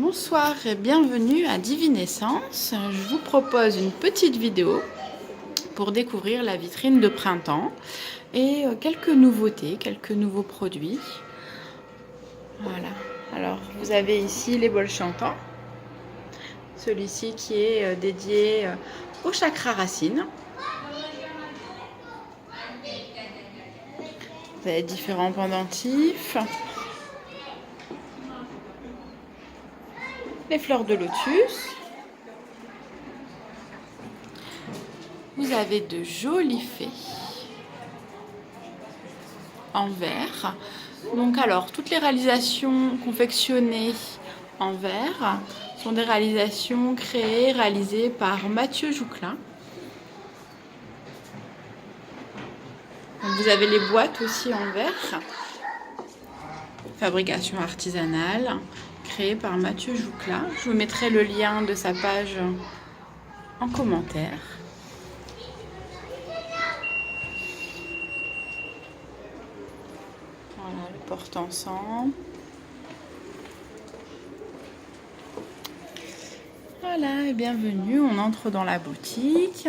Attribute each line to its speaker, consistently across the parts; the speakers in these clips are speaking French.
Speaker 1: Bonsoir et bienvenue à Divinescence. Je vous propose une petite vidéo pour découvrir la vitrine de printemps et quelques nouveautés, quelques nouveaux produits. Voilà. Alors vous avez ici les bols chantants. Celui-ci qui est dédié au chakra racine. Vous avez différents pendentifs. Les fleurs de lotus. Vous avez de jolies fées en verre. Donc alors, toutes les réalisations confectionnées en verre sont des réalisations réalisées par Mathieu Jouclin. Donc, vous avez les boîtes aussi en verre. Fabrication artisanale, créée par Mathieu Jouclin. Je vous mettrai le lien de sa page en commentaire. Voilà le porte-encens. Voilà, et bienvenue, on entre dans la boutique.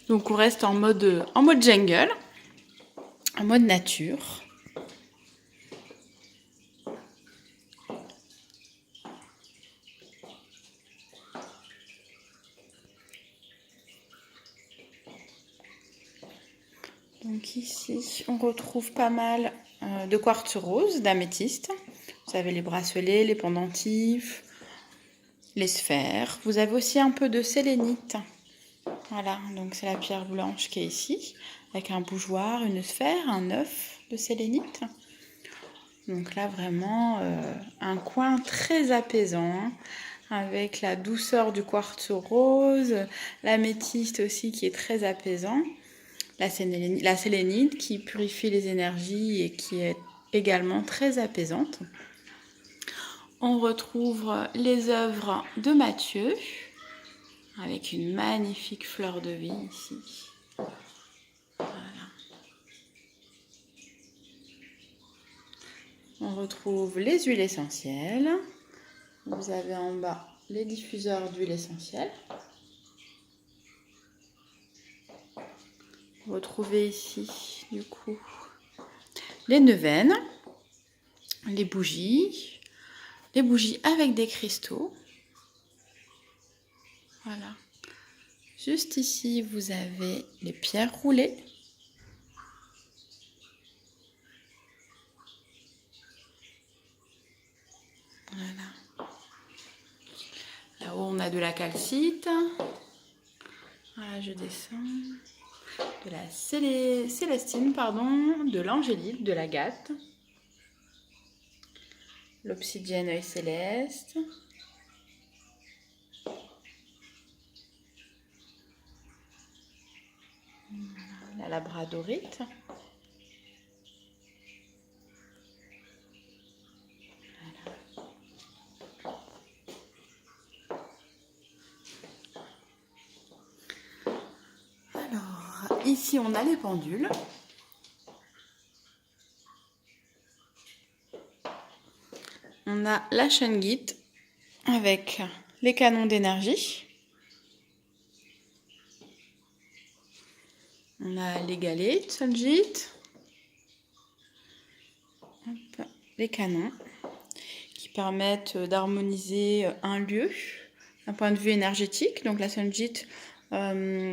Speaker 1: Donc on reste en mode jungle, en mode nature. Donc ici, on retrouve pas mal de quartz rose, d'améthyste. Vous avez les bracelets, les pendentifs, les sphères. Vous avez aussi un peu de sélénite. Voilà, donc c'est la pierre blanche qui est ici, avec un bougeoir, une sphère, un œuf de sélénite. Donc là, vraiment, un coin très apaisant, avec la douceur du quartz rose, l'améthyste aussi qui est très apaisant. La sélénite qui purifie les énergies et qui est également très apaisante. On retrouve les œuvres de Mathieu avec une magnifique fleur de vie ici. Voilà. On retrouve les huiles essentielles. Vous avez en bas les diffuseurs d'huile essentielle. Vous retrouvez ici du coup les neuvaines, les bougies avec des cristaux. Voilà. Juste ici, vous avez les pierres roulées. Voilà. Là-haut, on a de la calcite. Voilà, je descends. De la célestine, pardon, de l'angélite, de l'agate. L'obsidienne œil céleste. La labradorite. Alors, ici on a les pendules. On a la shungite avec les canons d'énergie. On a les galets de shungite. Les canons qui permettent d'harmoniser un lieu d'un point de vue énergétique. Donc la shungite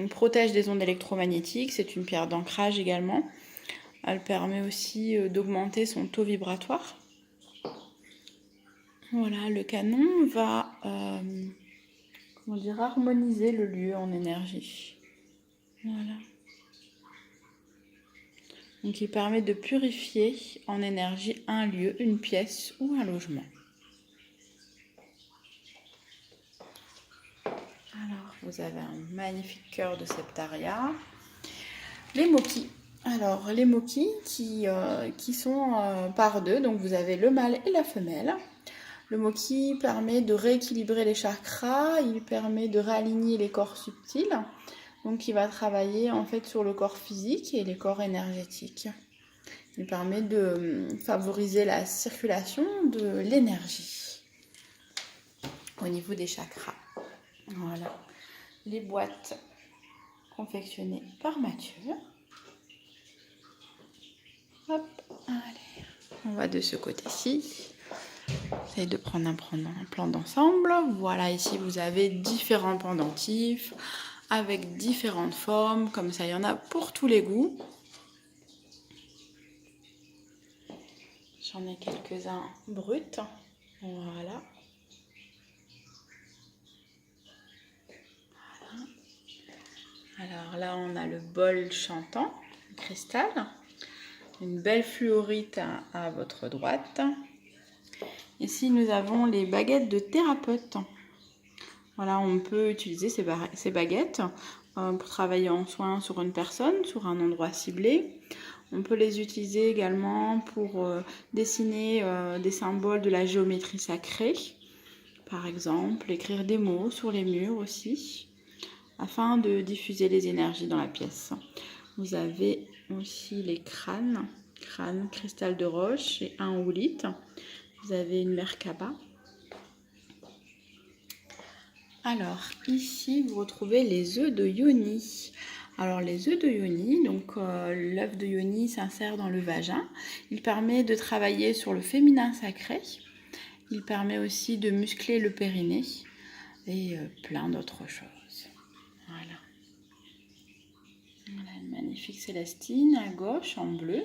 Speaker 1: protège des ondes électromagnétiques. C'est une pierre d'ancrage également. Elle permet aussi d'augmenter son taux vibratoire. Voilà, le canon va harmoniser le lieu en énergie. Voilà. Donc il permet de purifier en énergie un lieu, une pièce ou un logement. Alors vous avez un magnifique cœur de septaria. Les moquis. Alors les moquis qui sont par deux, donc vous avez le mâle et la femelle. Le moquis permet de rééquilibrer les chakras, il permet de réaligner les corps subtils. Donc il va travailler en fait sur le corps physique et les corps énergétiques. Il permet de favoriser la circulation de l'énergie au niveau des chakras. Voilà, les boîtes confectionnées par Mathieu. Hop, allez, on va de ce côté-ci. J'essaie de prendre un plan d'ensemble. Voilà, ici vous avez différents pendentifs avec différentes formes. Comme ça, il y en a pour tous les goûts. J'en ai quelques-uns bruts. Voilà. Alors là, on a le bol chantant, cristal. Une belle fluorite à votre droite. Ici, nous avons les baguettes de thérapeute. Voilà, on peut utiliser ces baguettes pour travailler en soins sur une personne, sur un endroit ciblé. On peut les utiliser également pour dessiner des symboles de la géométrie sacrée. Par exemple, écrire des mots sur les murs aussi, afin de diffuser les énergies dans la pièce. Vous avez aussi les crânes, cristal de roche et un oolite. Vous avez une Merkaba. Alors, ici, vous retrouvez les œufs de Yoni. Alors, les œufs de Yoni, donc l'œuf de Yoni s'insère dans le vagin. Il permet de travailler sur le féminin sacré. Il permet aussi de muscler le périnée et plein d'autres choses. Voilà. Voilà une magnifique célestine à gauche en bleu.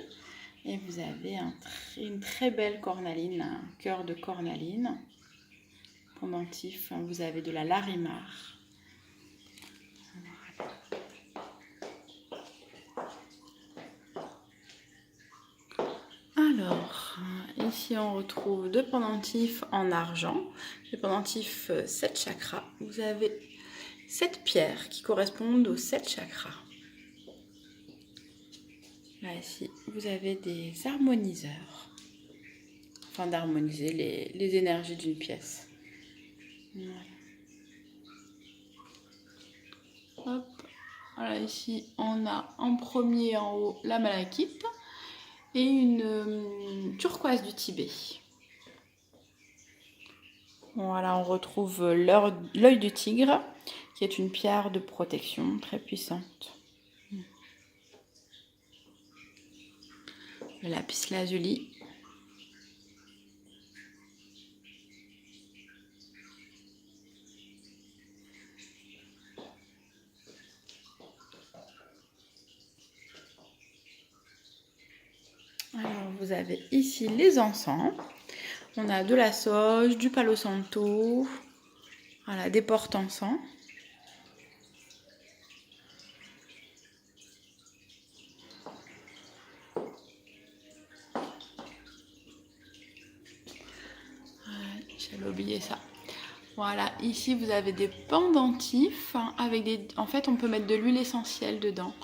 Speaker 1: Et vous avez une très belle cornaline, un cœur de cornaline. Pendentif, vous avez de la larimar. Voilà. Alors, ici on retrouve deux pendentifs en argent, les pendentifs 7 chakras. Vous avez 7 pierres qui correspondent aux 7 chakras. Là ici, vous avez des harmoniseurs, afin d'harmoniser les énergies d'une pièce. Voilà. Hop. Voilà, ici on a en premier en haut la malachite et une turquoise du Tibet. Voilà, on retrouve l'œil du tigre, qui est une pierre de protection très puissante. Le lapis lazuli. Alors, vous avez ici les encens. On a de la sauge, du palo santo, voilà, des porte-encens. J'avais oublié ça. Voilà, ici vous avez des pendentifs avec des... En fait, on peut mettre de l'huile essentielle dedans.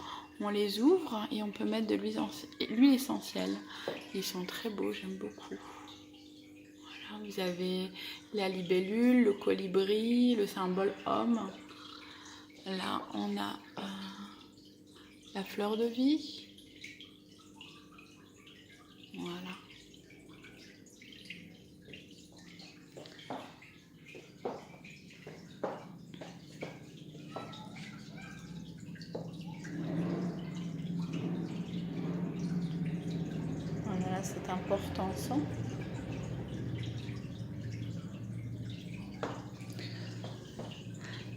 Speaker 1: On les ouvre et on peut mettre de l'huile essentielle. Ils sont très beaux, j'aime beaucoup. Voilà, vous avez la libellule, le colibri, le symbole homme. Là, on a la fleur de vie. Voilà. Voilà, c'est important ça.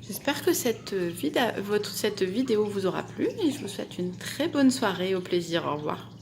Speaker 1: J'espère que cette vidéo vous aura plu et je vous souhaite une très bonne soirée. Au plaisir, au revoir.